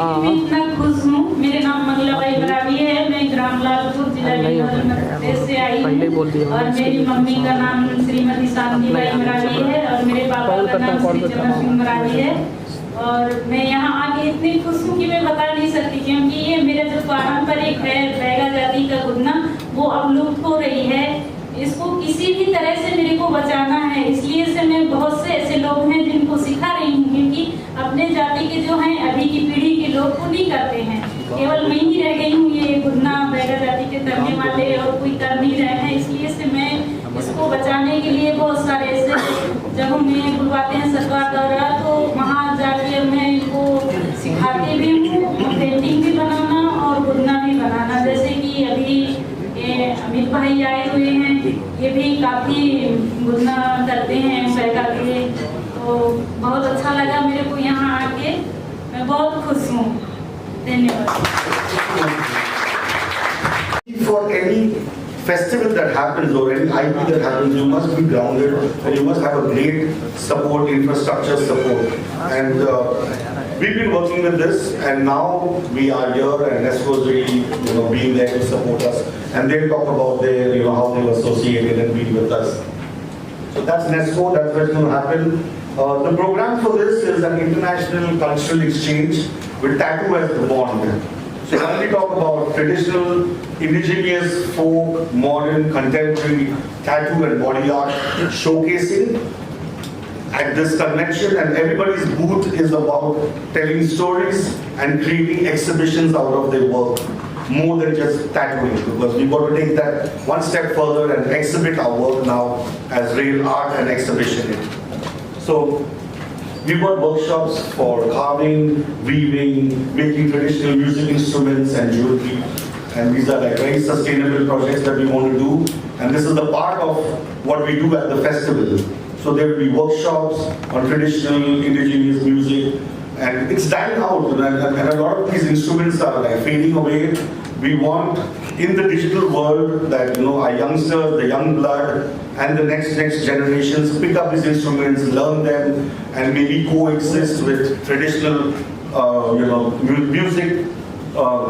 मैं इतना खुश हूँ। मेरे नाम मंगलाबाई बरावी है, मैं ग्राम लालपुर जिला मध्य से आई हूँ और मेरी मम्मी का नाम श्रीमती शांतिबाई मरावी है और मेरे पापा का नाम श्री चमन सिंह मरावी है। और मैं यहाँ आके इतनी खुश हूँ कि मैं बता नहीं सकती, क्योंकि ये मेरा जो पारंपरिक है बैगा जाति का गुदना वो अब लुप्त हो रही है। इसको किसी भी तरह से मेरे को बचाना है, इसलिए से मैं बहुत से ऐसे लोग हैं जिनको सिखा रही हूँ, क्योंकि अपने जाति के जो हैं अभी की पीढ़ी के लोग वो नहीं करते हैं। केवल मैं ही रह गई हूँ ये गुदना बैगा जाति के करने वाले, और कोई कर नहीं रहे हैं। इसलिए से मैं इसको बचाने के लिए बहुत सारे ऐसे जब हमें बुलवाते हैं सरकार द्वारा, तो वहाँ जाके मैं इनको सिखाती भी हूँ, पेंटिंग भी बनाना और गुदना भी बनाना। जैसे कि अभी अमित भाई आए हुए हैं, ये भी काफ़ी गुदना करते हैं बैगा के, तो बहुत अच्छा लगा मेरे को यहाँ आके, मैं बहुत खुश हूँ। धन्यवाद। For any festival that happens or any IP that happens, you must be grounded and you must have a great support, infrastructure support. And we've been working with this, and now we are here, and Nesco is really, being there to support us. And they'll talk about their, how they've associated and been with us. So that's Nesco. That's what's going to happen. The program for this is an international cultural exchange with tattoo as the bond. So when we talk about traditional, indigenous, folk, modern, contemporary tattoo and body art showcasing at this convention, and everybody's booth is about telling stories and creating exhibitions out of their work, more than just tattooing, because we've got to take that one step further and exhibit our work now as real art and exhibition. So we've got workshops for carving, weaving, making traditional music instruments and jewelry. And these are like very sustainable projects that we want to do. And this is the part of what we do at the festival. So there will be workshops on traditional indigenous music. And it's dying out, and a lot of these instruments are like fading away. We want in the digital world that our youngsters, the young blood, and the next generations pick up these instruments, learn them, and maybe coexist with traditional, music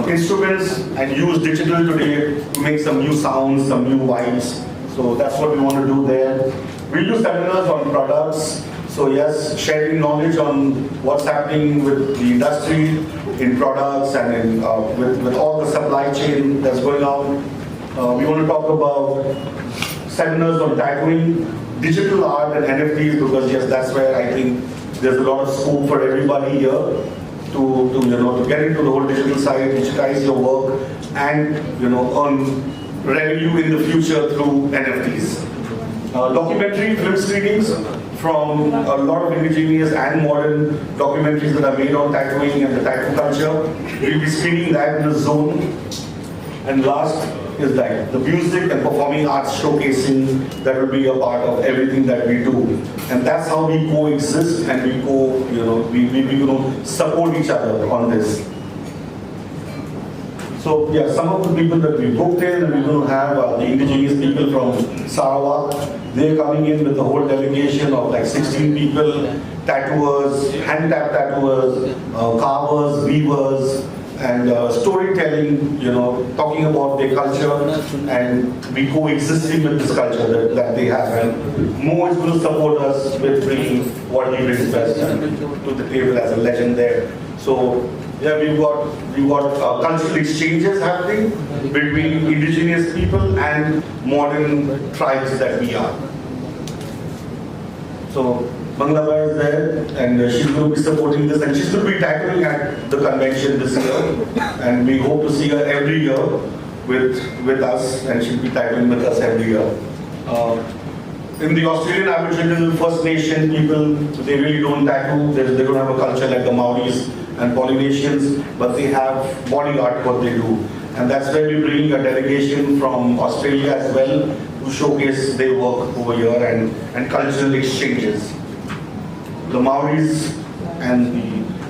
instruments, and use digital today to make some new sounds, some new vibes. So that's what we want to do there. We'll do seminars on products. So yes, sharing knowledge on what's happening with the industry, in products, and in, with all the supply chain that's going on. We want to talk about seminars on tattooing, digital art and NFTs, because yes, that's where I think there's a lot of scope for everybody here to get into the whole digital side, digitize your work, and earn revenue in the future through NFTs. Documentary film screenings from a lot of indigenous and modern documentaries that are made on tattooing and the tattoo culture. We'll be screening that in the zone. And last is that the music and performing arts showcasing that will be a part of everything that we do. And that's how we coexist, and we support each other on this. So yeah, some of the people that we booked in, and we're going to have the indigenous people from Sarawak. They're coming in with a whole delegation of like 16 people, tattooers, hand-tap tattooers, carvers, weavers, and storytelling, talking about their culture and we coexisting with this culture that they have. And Mo is going to support us with bringing what he brings best to the table as a legend there. So yeah, we've got cultural exchanges happening between indigenous people and modern tribes that we are. So Bangladesh is there, and she's going to be supporting this, and she's going to be tattooing at the convention this year, and we hope to see her every year with us, and she'll be tattooing with us every year. In the Australian Aboriginal First Nation people, they really don't tattoo. They don't have a culture like the Maoris and Polynesians, but they have body art what they do. And that's where we bring a delegation from Australia as well to showcase their work over here and cultural exchanges. The Maoris and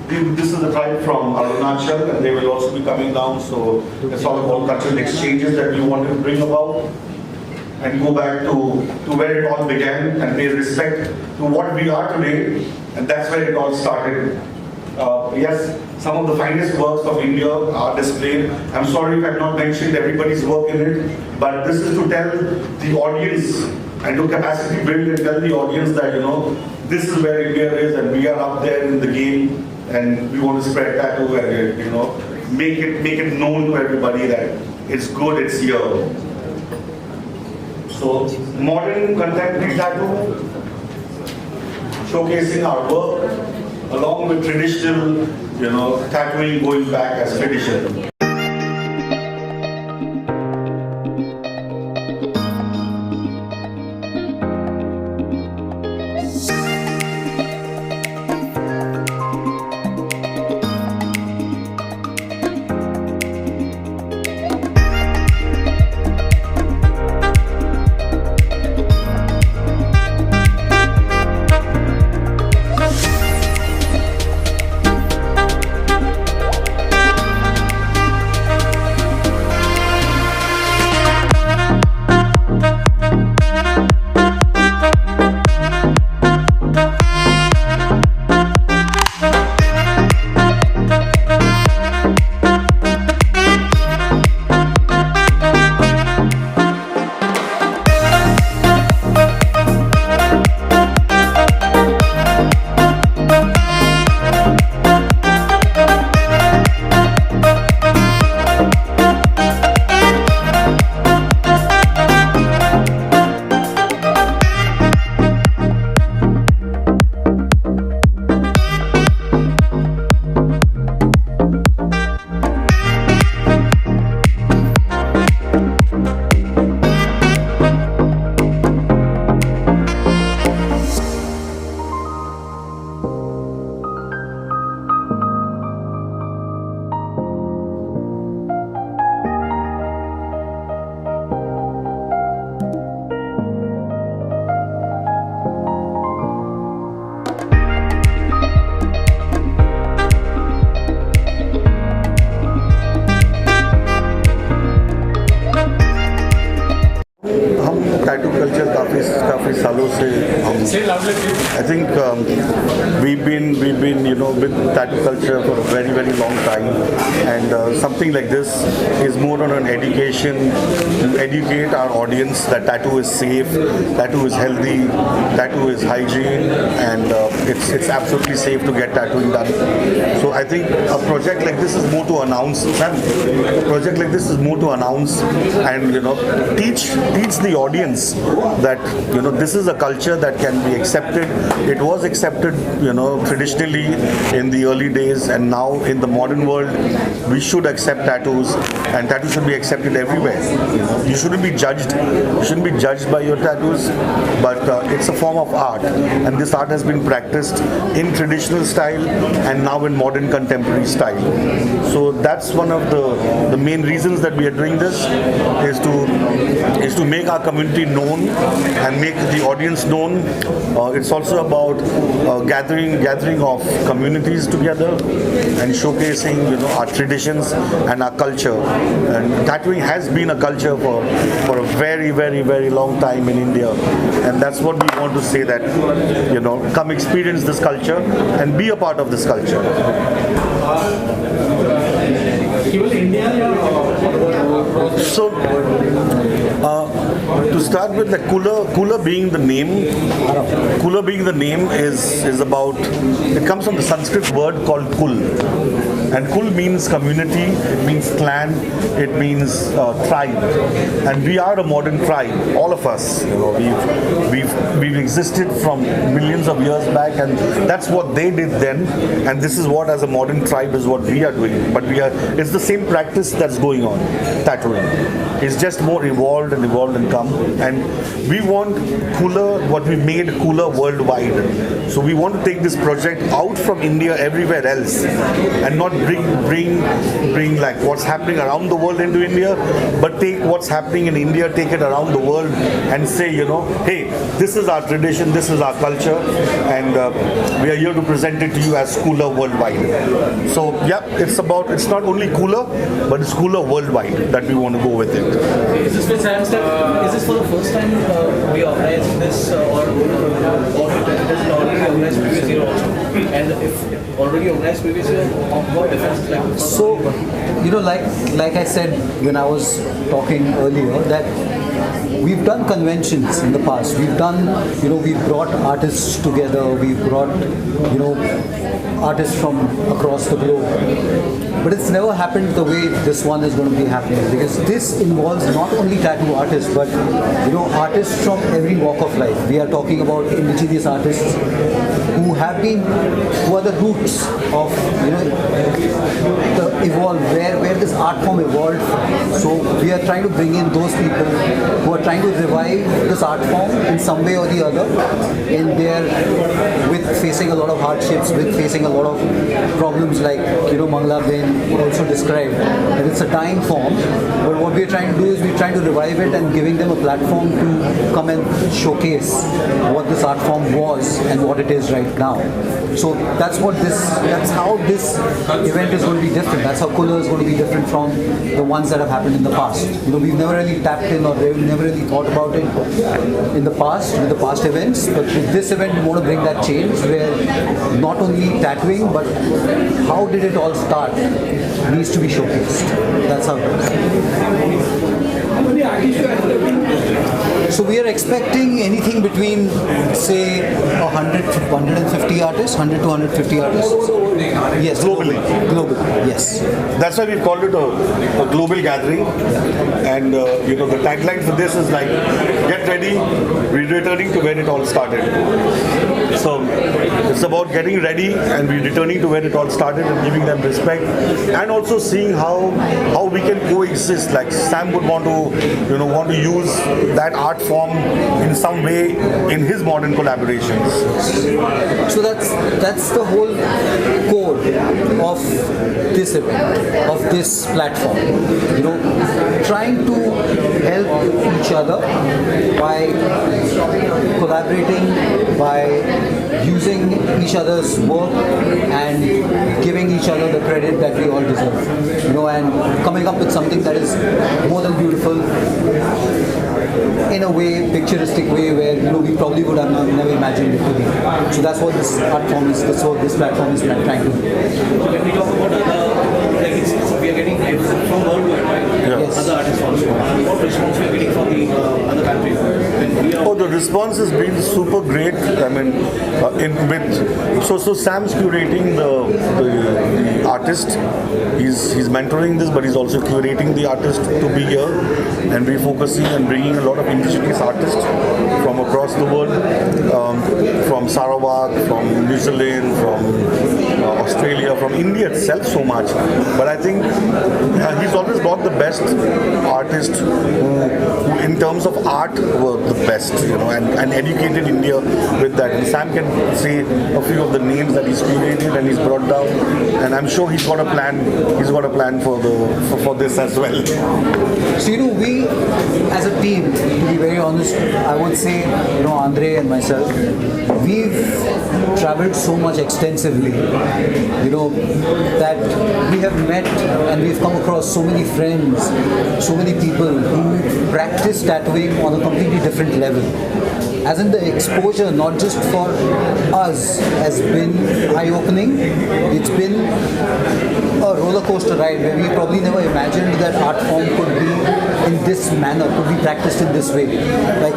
this is the tribe from Arunachal, and they will also be coming down. So it's all about cultural exchanges that we want to bring about and go back to where it all began and pay respect to what we are today. And that's where it all started. Yes, some of the finest works of India are displayed. I'm sorry if I've not mentioned everybody's work in it, but this is to tell the audience and to capacity build and tell the audience that, this is where India is and we are up there in the game and we want to spread tattoo and, make it known to everybody that it's good, it's here. So, modern contemporary tattoo, showcasing our work along with traditional, tattooing going back as tradition. Tattoo culture काफ़ी सालों से I think we've been with tattoo culture for a very long time, and something like this is more on an education to educate our audience that tattoo is safe, tattoo is healthy, tattoo is hygiene, and it's absolutely safe to get tattooing done. So I think a project like this is more to announce. And teach the audience that this is a culture that can be accepted. It was accepted traditionally in the early days, and now in the modern world we should accept tattoos, and tattoos should be accepted everywhere. You shouldn't be judged by your tattoos, but it's a form of art, and this art has been practiced in traditional style and now in modern contemporary style. So that's one of the main reasons that we are doing this, is to make our community known and make the audience known. It's also about gathering of communities together and showcasing our traditions and our culture. And tattooing has been a culture for a very long time in India, and that's what we want to say, that come experience this culture and be a part of this culture. So, to start with, the Kula being the name is about, it comes from the Sanskrit word called Kul. And Kul means community, it means clan, it means tribe. And we are a modern tribe, all of us. We've existed from millions of years back, and that's what they did then. And this is what, as a modern tribe, is what we are doing. But it's the same practice that's going on, tattooing. It's just more evolved and come. And we want Kula, what we made Kula worldwide. So we want to take this project out from India everywhere else, and not bring like what's happening around the world into India, but take what's happening in India, take it around the world, and say, hey, this is our tradition, this is our culture, and we are here to present it to you as Kula worldwide. So yeah, it's not only Kula, but it's Kula worldwide that we want to go with it. Is this for first time we organizing this, or it is already organized previous year also? And if already organized previous year, what difference is like? So, like I said when I was talking earlier, that we've done conventions in the past. We've done, we've brought artists together. We've brought, artists from across the globe. But it's never happened the way this one is going to be happening, because this involves not only tattoo artists, but artists from every walk of life. We are talking about indigenous artists who are the roots of the evolve, where this art form evolved from. So we are trying to bring in those people who are trying to revive this art form in some way or the other, with facing a lot of hardships, with facing a lot of problems, like Mangla Ben also described, that it's a dying form. But what we're trying to do is we're trying to revive it and giving them a platform to come and showcase what this art form was and what it is right now. So that's how this event is going to be different. That's how Kula is going to be different from the ones that have happened in the past. We've never really tapped in, or we've never really thought about it in the past, with the past events. But with this event, we want to bring that change, where not only tattooing, but how did it all start needs to be showcased. That's how it is. So we are expecting anything between, say, 100 to 150 artists, 100 to 150 artists. Yes, globally. Yes. That's why we've called it a global gathering. And the tagline for this is like, get ready, we're returning to where it all started. So it's about getting ready and we're returning to where it all started and giving them respect, and also seeing how we can coexist. Like Sam would want to use that art form in some way in his modern collaborations. So that's the whole core of this event, of this platform. Trying to help each other by collaborating, by using each other's work and giving each other the credit that we all deserve. And coming up with something that is more than beautiful, in a way, picturestic way, where we probably would have never imagined it to be. So that's what this art form is. That's what this platform is trying to do. When we talk about we are getting from worldwide, right? Yes. Other artists also. What response we are getting from the other countries? The response has been super great. I mean, so Sam's curating the artist. He's mentoring this, but he's also curating the artist to be here, and we're focusing on bringing a lot of indigenous artists from across the world, from Sarawak, from New Zealand, from Australia, from India itself, so much. But I think he's always brought the best artists who in terms of art were the best, and educated India with that. And Sam can say a few of the names that he's curated and he's brought down, and I'm sure he's got a plan. He's got a plan for this as well. So we, as a team, to be very honest, I would say, Andre and myself, we've traveled so much extensively, that we have met and we've come across so many friends, so many people who practice tattooing on a completely different level. As in, the exposure, not just for us, has been eye-opening. It's been a roller coaster ride where we probably never imagined that art form could be in this manner, could be practiced in this way. Like,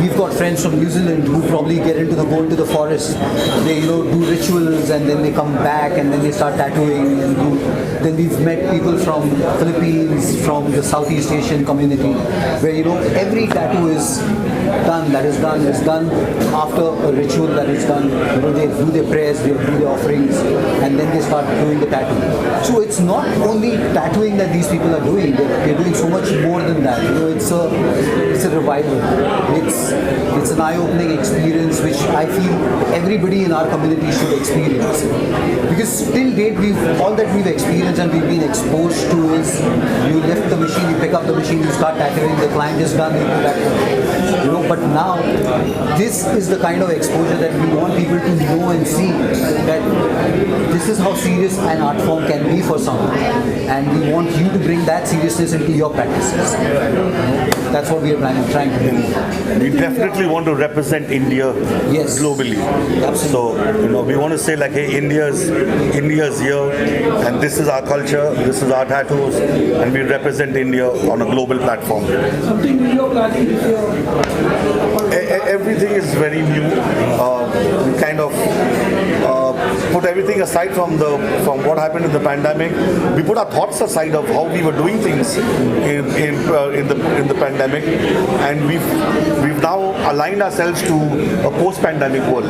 we've got friends from New Zealand who probably go into the forest, they do rituals, and then they come back and then they start tattooing. Then we've met people from Philippines, from the Southeast Asian community, where every tattoo is done after a ritual that is done. They do their prayers, they do their offerings, and then they start doing the tattoo. So it's not only tattooing that these people are doing; they're doing so much more than that. It's a revival. It's an eye-opening experience which I feel everybody in our community should experience. Because till date, all that we've experienced and we've been exposed to is you lift the machine, you pick up the machine, you start tattooing, the client is done, you do that. But now, this is the kind of exposure that we want people to know and see, that this is how serious an art form can be only for sound, and we want you to bring that seriousness into your practices. That's what we are trying to do. We definitely want to represent India Yes. globally. Absolutely. So, we want to say like, hey, India's here, and this is our culture, this is our tattoos, and we represent India on a global platform. Something new you're planning this year? Everything is very new. We kind of put everything aside from what happened in the pandemic. We put our thoughts aside of how we were doing things in the pandemic, and we've now aligned ourselves to a post-pandemic world.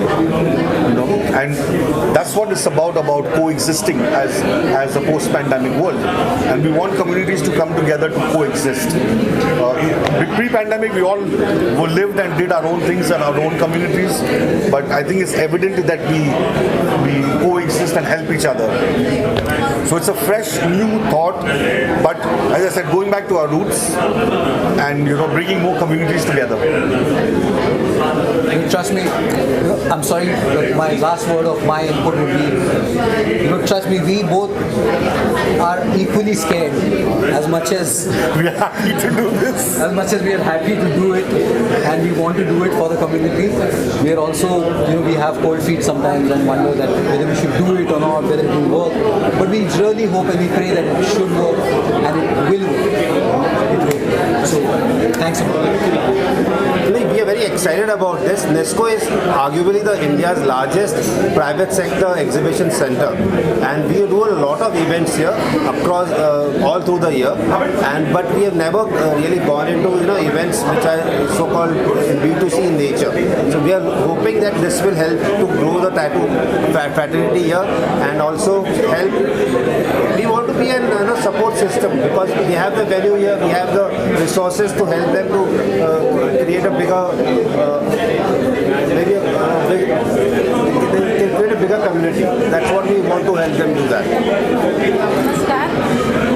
And that's what it's about coexisting as a post-pandemic world. And we want communities to come together to coexist. Pre-pandemic, we all lived and did our own things in our own communities, but I think it's evident that we coexist and help each other. So it's a fresh, new thought, but as I said, going back to our roots and bringing more communities together. Trust me, I'm sorry, but my last word of my input would be, trust me, we both are equally scared as much as We are happy to do this. as much as we are happy to do it and we want to do it for the community. We are also, we have cold feet sometimes and wonder that whether we should do it or not, whether it will work. But we really hope and we pray that it should work and it will work. It will. So, thanks a lot. We are very excited about this. NESCO is arguably the India's largest private sector exhibition center, and we do a lot of events here across all through the year. But we have never really gone into events which are so-called B2C in nature. So we are hoping that this will help to grow the tattoo fraternity here and also help. We want to be a support system because we have the venue here, we have the resources to help them to create a bigger, create a bigger community. That's what we want to help them do that. नमस्कार,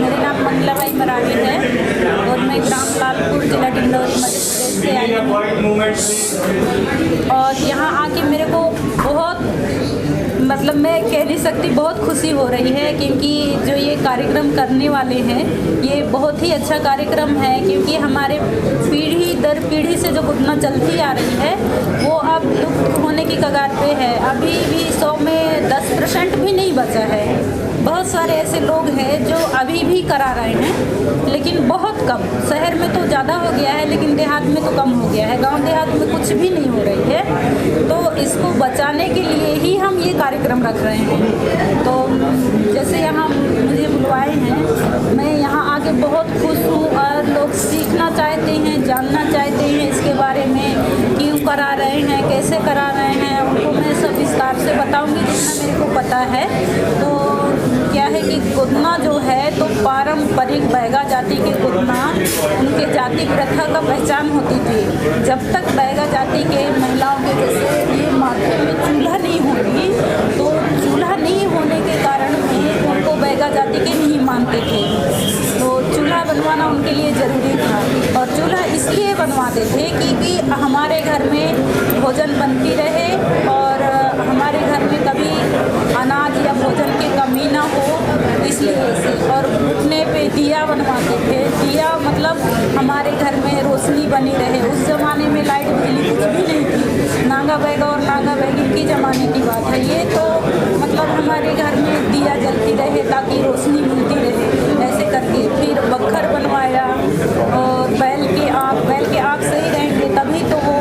मेरा नाम मंगलाबाई मरावी है और मैं ग्राम लालपुर जिला डिंडौरी मध्य प्रदेश से आई हूँ। और यहाँ आके मेरे को बहुत मैं कह नहीं सकती, बहुत खुशी हो रही है क्योंकि जो ये कार्यक्रम करने वाले हैं ये बहुत ही अच्छा कार्यक्रम है, क्योंकि हमारे पीढ़ी दर पीढ़ी से जो घटना चलती आ रही है वो अब लुप्त होने की कगार पे है। अभी भी 100 में 10% भी नहीं बचा है। बहुत सारे ऐसे लोग हैं जो अभी भी करा रहे हैं, लेकिन बहुत कम। शहर में तो ज़्यादा हो गया है लेकिन देहात में तो कम हो गया है। गांव देहात में कुछ भी नहीं हो रही है, तो इसको बचाने के लिए ही हम ये कार्यक्रम रख रहे हैं। तो जैसे यहाँ मुझे बुलवाए हैं, मैं यहाँ आके बहुत खुश हूँ और लोग सीखना चाहते हैं, जानना चाहते हैं इसके बारे में, क्यों करा रहे हैं, कैसे करा रहे हैं। उनको मैं सब विस्तार से बताऊँगी जितना मेरे को पता है। तो क्या है कि गुदना जो है तो पारंपरिक बैगा जाति के गुदना उनके जाति प्रथा का पहचान होती थी। जब तक बैगा जाति के महिलाओं के जैसे ये माथे में चूल्हा नहीं होगी, तो चूल्हा नहीं होने के कारण भी उनको बैगा जाति के नहीं मानते थे। तो चूल्हा बनवाना उनके लिए ज़रूरी था, और चूल्हा इसलिए बनवाते थे कि हमारे घर में भोजन बनती रहे और हमारे घर में कभी अनाज या भोजन की कमी ना हो, इसलिए से। और घुटने पे दिया बनवाते थे। दिया मतलब हमारे घर में रोशनी बनी रहे। उस ज़माने में लाइट बिजली कुछ भी नहीं थी, नांगा बैगा और नांगा बैगी की ज़माने की बात है ये। तो हमारे घर में दिया जलती रहे ताकि रोशनी मिलती रहे, ऐसे करके। फिर बखर बनवाया और बैल के आँख सही रहेंगे तभी तो वो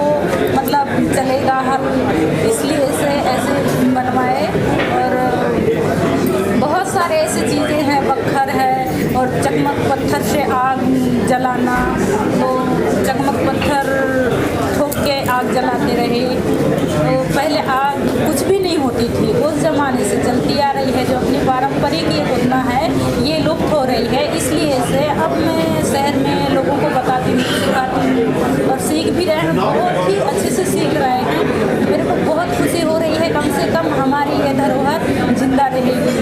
चलेगा हल, इसलिए से ऐसे बनवाए। और बहुत सारे ऐसी चीज़ें हैं, बखर है और चकमक पत्थर से आग जलाना। तो चकमक पत्थर ठोक के आग जलाते रहे। तो पहले आग कुछ भी नहीं होती थी, उस ज़माने से चलती आ रही है। जो अपनी पारंपरिक ये घटना है ये लुप्त हो रही है, इसलिए से अब मैं शहर में लोगों को बताती हूँ, सिखाती हूँ और सीख भी रहे हैं। बहुत ही अच्छे से सीख रहे हैं। मेरे को बहुत खुशी हो रही है, कम से कम हमारी ये धरोहर जिंदा रहेगी,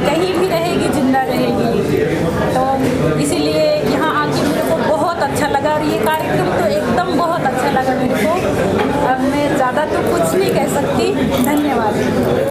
कहीं भी रहेगी, जिंदा रहेगी। तो इसीलिए यहाँ आके मेरे को बहुत अच्छा लगा और ये कार्यक्रम तो एकदम बहुत अच्छा लगा मेरे को। अब मैं ज़्यादा तो कुछ नहीं कह सकती। धन्यवाद।